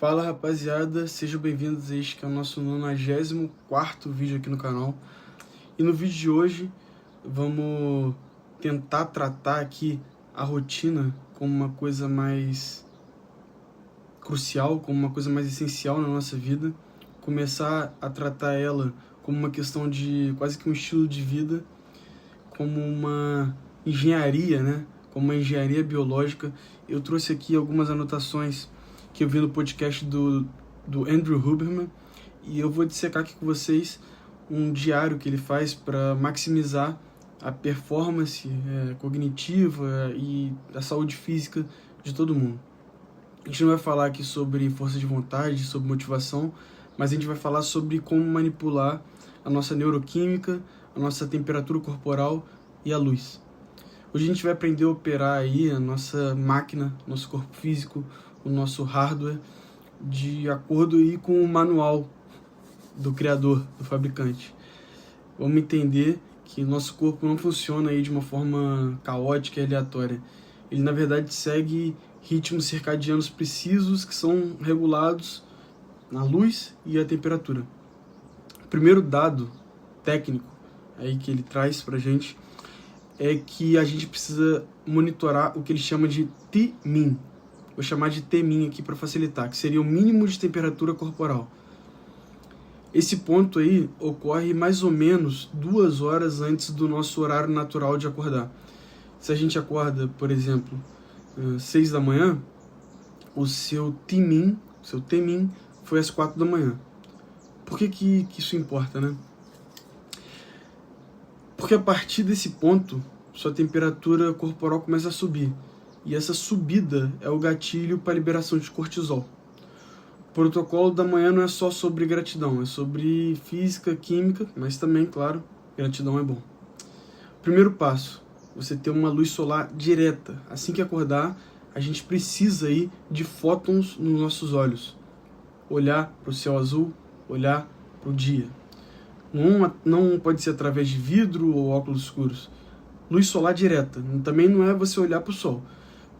Fala rapaziada, sejam bem-vindos a este que é o nosso 94º vídeo aqui no canal. E no vídeo de hoje vamos tentar tratar aqui a rotina como uma coisa mais crucial, como uma coisa mais essencial na nossa vida. Começar a tratar ela como uma questão de quase que um estilo de vida, como uma engenharia, né? Como uma engenharia biológica. Eu trouxe aqui algumas anotações que eu vi no podcast do Andrew Huberman, e eu vou dissecar aqui com vocês um diário que ele faz para maximizar a performance cognitiva e a saúde física de todo mundo. A gente não vai falar aqui sobre força de vontade, sobre motivação, mas a gente vai falar sobre como manipular a nossa neuroquímica, a nossa temperatura corporal e a luz. Hoje a gente vai aprender a operar aí a nossa máquina, nosso corpo físico, o nosso hardware, de acordo aí com o manual do criador, do fabricante. Vamos entender que nosso corpo não funciona aí de uma forma caótica e aleatória. Ele, na verdade, segue ritmos circadianos precisos que são regulados na luz e a temperatura. O primeiro dado técnico aí que ele traz pra gente é que a gente precisa monitorar o que ele chama de T-min. Vou chamar de T-min aqui para facilitar, que seria o mínimo de temperatura corporal. Esse ponto aí ocorre mais ou menos 2 horas antes do nosso horário natural de acordar. Se a gente acorda, por exemplo, 6 da manhã, o seu T-min foi às 4 da manhã. Por que isso importa, né? Porque a partir desse ponto, sua temperatura corporal começa a subir. E essa subida é o gatilho para a liberação de cortisol. O protocolo da manhã não é só sobre gratidão, é sobre física, química, mas também, claro, gratidão é bom. Primeiro passo, você ter uma luz solar direta. Assim que acordar, a gente precisa aí de fótons nos nossos olhos. Olhar para o céu azul, olhar para o dia. Não pode ser através de vidro ou óculos escuros. Luz solar direta. Também não é você olhar para o sol,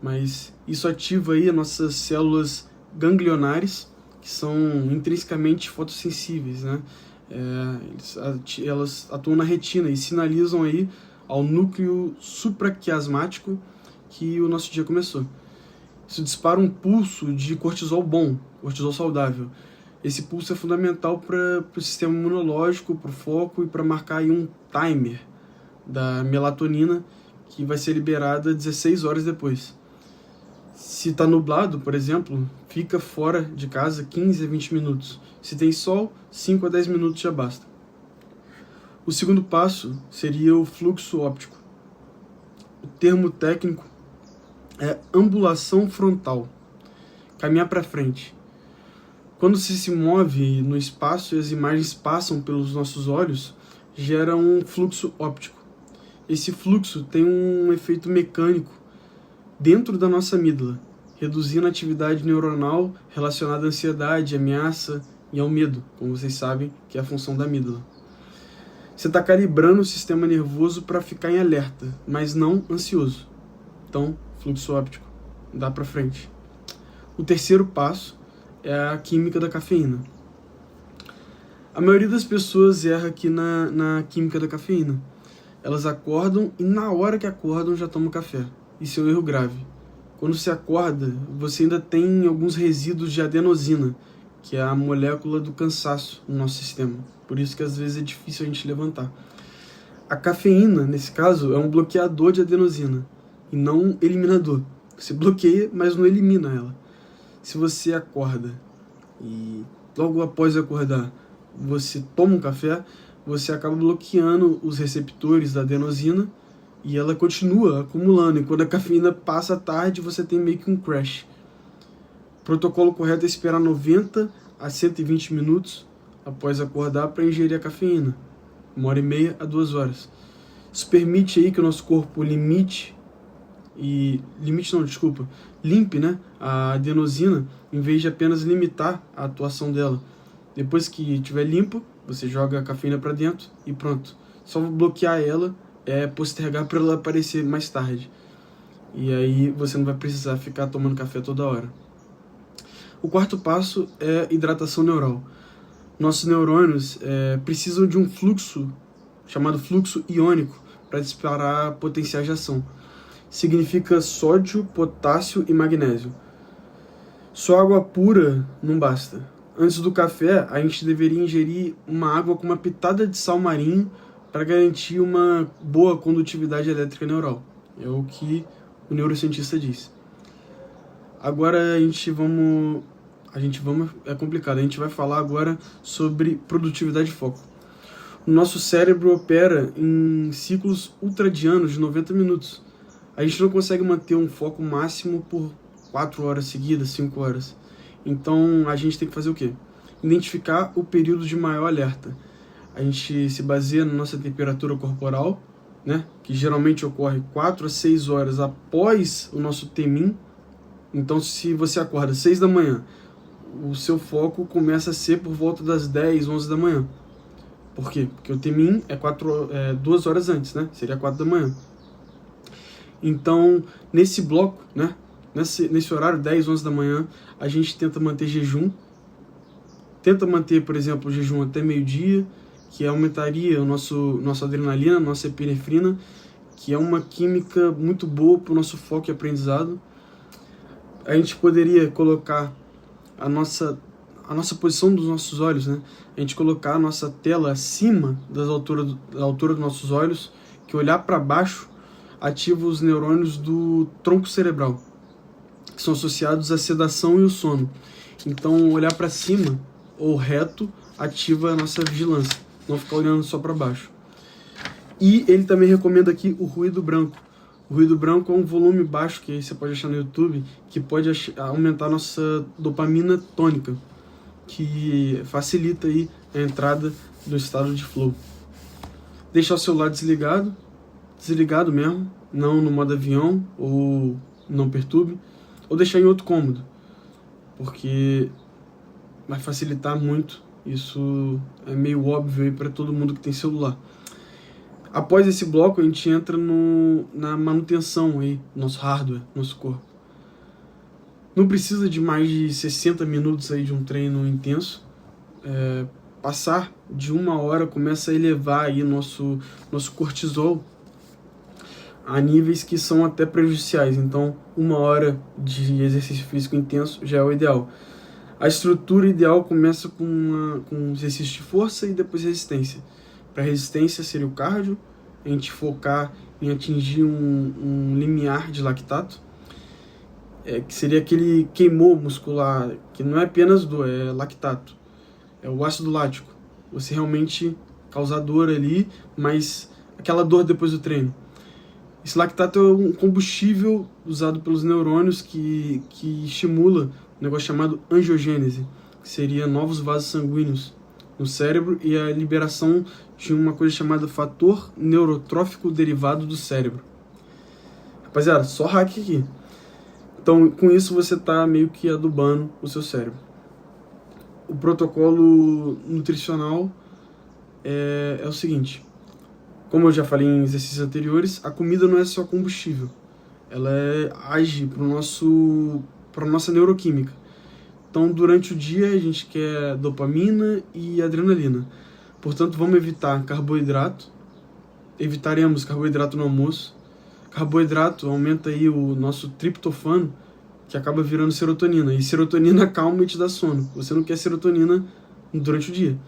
mas isso ativa aí as nossas células ganglionares, que são intrinsecamente fotossensíveis, né? Elas atuam na retina e sinalizam aí ao núcleo supraquiasmático que o nosso dia começou. Isso dispara um pulso de cortisol bom, cortisol saudável. Esse pulso é fundamental para o sistema imunológico, para o foco e para marcar aí um timer da melatonina que vai ser liberada 16 horas depois. Se está nublado, por exemplo, fica fora de casa 15 a 20 minutos. Se tem sol, 5 a 10 minutos já basta. O segundo passo seria o fluxo óptico. O termo técnico é ambulação frontal. Caminhar para frente. Quando se move no espaço e as imagens passam pelos nossos olhos, gera um fluxo óptico. Esse fluxo tem um efeito mecânico dentro da nossa amígdala, reduzindo a atividade neuronal relacionada à ansiedade, ameaça e ao medo, como vocês sabem, que é a função da amígdala. Você está calibrando o sistema nervoso para ficar em alerta, mas não ansioso. Então, fluxo óptico, dá para frente. O terceiro passo é a química da cafeína. A maioria das pessoas erra aqui na química da cafeína. Elas acordam e na hora que acordam já tomam café. Isso é um erro grave. Quando você acorda, você ainda tem alguns resíduos de adenosina, que é a molécula do cansaço no nosso sistema. Por isso que às vezes é difícil a gente levantar. A cafeína, nesse caso, é um bloqueador de adenosina e não um eliminador. Você bloqueia, mas não elimina ela. Se você acorda e logo após acordar você toma um café, você acaba bloqueando os receptores da adenosina e ela continua acumulando. E quando a cafeína passa tarde, você tem meio que um crash. O protocolo correto é esperar 90 a 120 minutos após acordar para ingerir a cafeína. 1h30 a 2 horas. Isso permite aí que o nosso corpo limpe, né, a adenosina, em vez de apenas limitar a atuação dela. Depois que estiver limpo, você joga a cafeína para dentro e pronto. Só bloquear ela é postergar para ela aparecer mais tarde. E aí você não vai precisar ficar tomando café toda hora. O quarto passo é hidratação neural. Nossos neurônios precisam de um fluxo, chamado fluxo iônico, para disparar potenciais de ação. Significa sódio, potássio e magnésio. Só água pura não basta. Antes do café, a gente deveria ingerir uma água com uma pitada de sal marinho para garantir uma boa condutividade elétrica neural. É o que o neurocientista diz. Agora é complicado, a gente vai falar agora sobre produtividade e foco. O nosso cérebro opera em ciclos ultradianos de 90 minutos. A gente não consegue manter um foco máximo por 4 horas seguidas, 5 horas. Então a gente tem que fazer o quê? Identificar o período de maior alerta. A gente se baseia na nossa temperatura corporal, né, que geralmente ocorre 4 a 6 horas após o nosso TMIM. Então, se você acorda às 6 da manhã, o seu foco começa a ser por volta das 10, 11 da manhã. Por quê? Porque o TMIM é 2 horas antes, né? Seria 4 da manhã. Então, nesse bloco, né, nesse horário, 10, 11 da manhã, a gente tenta manter jejum. Tenta manter, por exemplo, o jejum até meio-dia, que aumentaria nossa adrenalina, nossa epinefrina, que é uma química muito boa para o nosso foco e aprendizado. A gente poderia colocar a nossa posição dos nossos olhos, né? A gente colocar a nossa tela acima da altura dos nossos olhos, que olhar para baixo ativa os neurônios do tronco cerebral, que são associados à sedação e o sono. Então, olhar para cima ou reto ativa a nossa vigilância, não ficar olhando só para baixo. E ele também recomenda aqui o ruído branco. O ruído branco é um volume baixo, que você pode achar no YouTube, que pode aumentar a nossa dopamina tônica, que facilita aí a entrada no estado de flow. Deixar o celular desligado mesmo, não no modo avião ou não perturbe, ou deixar em outro cômodo, porque vai facilitar muito. Isso é meio óbvio aí para todo mundo que tem celular. Após esse bloco, a gente entra na manutenção aí, nosso hardware, nosso corpo. Não precisa de mais de 60 minutos aí de um treino intenso. Passar de 1 hora começa a elevar aí nosso cortisol a níveis que são até prejudiciais. Então, 1 hora de exercício físico intenso já é o ideal. A estrutura ideal começa com exercício de força e depois resistência. Para resistência seria o cardio, a gente focar em atingir um limiar de lactato, que seria aquele queimou muscular, que não é apenas dor, é lactato, é o ácido lático. Você realmente causar dor ali, mas aquela dor depois do treino. Esse lactato é um combustível usado pelos neurônios que estimula um negócio chamado angiogênese, que seria novos vasos sanguíneos no cérebro e a liberação de uma coisa chamada fator neurotrófico derivado do cérebro. Rapaziada, só hack aqui. Então, com isso você está meio que adubando o seu cérebro. O protocolo nutricional é o seguinte. Como eu já falei em exercícios anteriores, a comida não é só combustível. Ela age para a nossa neuroquímica. Então, durante o dia, a gente quer dopamina e adrenalina. Portanto, vamos evitar carboidrato. Evitaremos carboidrato no almoço. Carboidrato aumenta aí o nosso triptofano, que acaba virando serotonina. E serotonina calma e te dá sono. Você não quer serotonina durante o dia.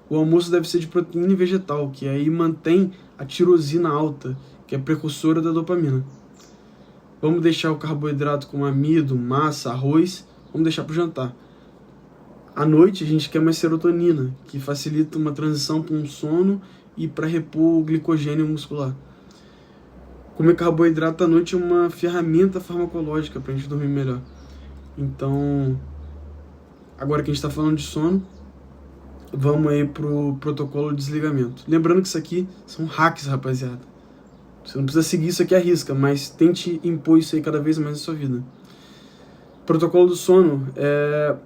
O almoço deve ser de proteína vegetal, que aí mantém a tirosina alta, que é precursora da dopamina. Vamos deixar o carboidrato como amido, massa, arroz, vamos deixar para o jantar. À noite a gente quer mais serotonina, que facilita uma transição para um sono e para repor o glicogênio muscular. Comer carboidrato à noite é uma ferramenta farmacológica para a gente dormir melhor. Então, agora que a gente está falando de sono, vamos aí pro protocolo de desligamento. Lembrando que isso aqui são hacks, rapaziada. Você não precisa seguir isso aqui à risca, mas tente impor isso aí cada vez mais na sua vida. O protocolo do sono é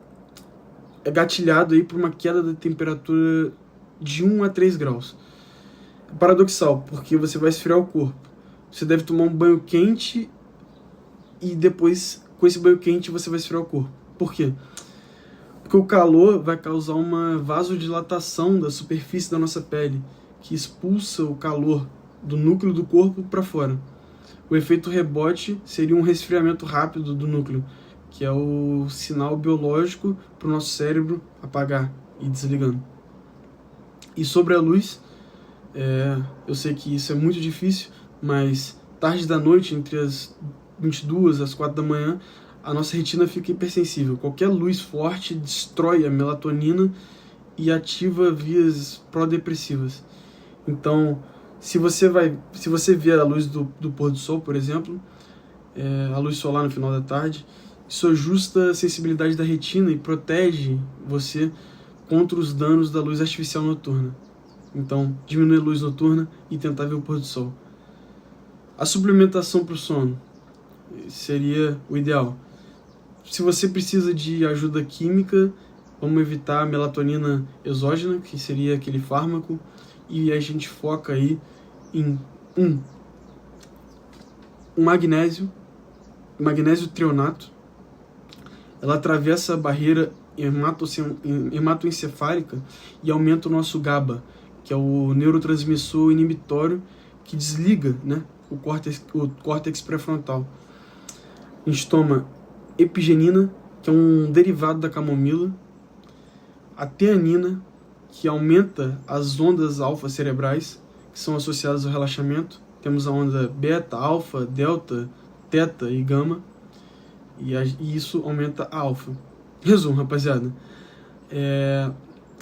gatilhado aí por uma queda da temperatura de 1 a 3 graus. É paradoxal, porque você vai esfriar o corpo. Você deve tomar um banho quente e depois, com esse banho quente, você vai esfriar o corpo. Por quê? Porque o calor vai causar uma vasodilatação da superfície da nossa pele, que expulsa o calor do núcleo do corpo para fora. O efeito rebote seria um resfriamento rápido do núcleo, que é o sinal biológico para o nosso cérebro apagar e ir desligando. E sobre a luz, eu sei que isso é muito difícil, mas tarde da noite, entre as 22 e as 4 da manhã, a nossa retina fica hipersensível. Qualquer luz forte destrói a melatonina e ativa vias prodepressivas. Então, se você vier a luz do pôr do sol, por exemplo, a luz solar no final da tarde, isso ajusta a sensibilidade da retina e protege você contra os danos da luz artificial noturna. Então, diminuir a luz noturna e tentar ver o pôr do sol. A suplementação para o sono seria o ideal. Se você precisa de ajuda química, vamos evitar a melatonina exógena, que seria aquele fármaco, e a gente foca aí em um magnésio trionato. Ela atravessa a barreira hematoencefálica e aumenta o nosso GABA, que é o neurotransmissor inibitório que desliga, né, o córtex pré-frontal. A gente toma epigenina, que é um derivado da camomila, a teanina, que aumenta as ondas alfa cerebrais, que são associadas ao relaxamento. Temos a onda beta, alfa, delta, teta e gama, e isso aumenta a alfa. Resumo, rapaziada.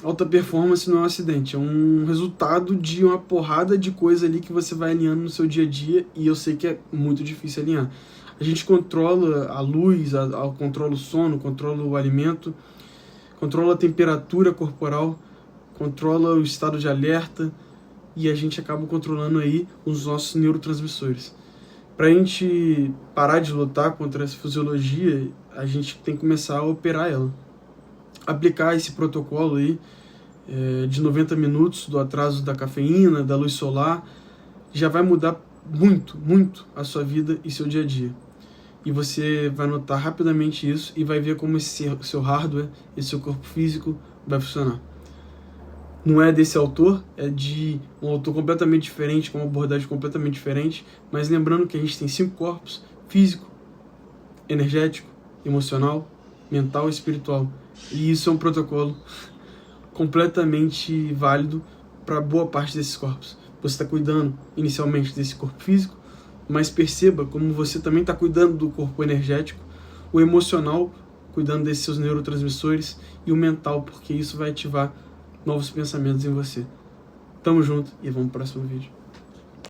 Alta performance não é um acidente, é um resultado de uma porrada de coisa ali que você vai alinhando no seu dia a dia, e eu sei que é muito difícil alinhar. A gente controla a luz, controla o sono, controla o alimento, controla a temperatura corporal, controla o estado de alerta, e a gente acaba controlando aí os nossos neurotransmissores. Para a gente parar de lutar contra essa fisiologia, a gente tem que começar a operar ela. Aplicar esse protocolo aí de 90 minutos do atraso da cafeína, da luz solar, já vai mudar muito, muito a sua vida e seu dia a dia. E você vai notar rapidamente isso e vai ver como esse seu hardware, esse seu corpo físico vai funcionar. Não é desse autor, é de um autor completamente diferente, com uma abordagem completamente diferente, mas lembrando que a gente tem 5 corpos: físico, energético, emocional, mental e espiritual. E isso é um protocolo completamente válido para boa parte desses corpos. Você está cuidando inicialmente desse corpo físico, mas perceba como você também está cuidando do corpo energético, o emocional, cuidando desses seus neurotransmissores, e o mental, porque isso vai ativar novos pensamentos em você. Tamo junto e vamos pro próximo vídeo.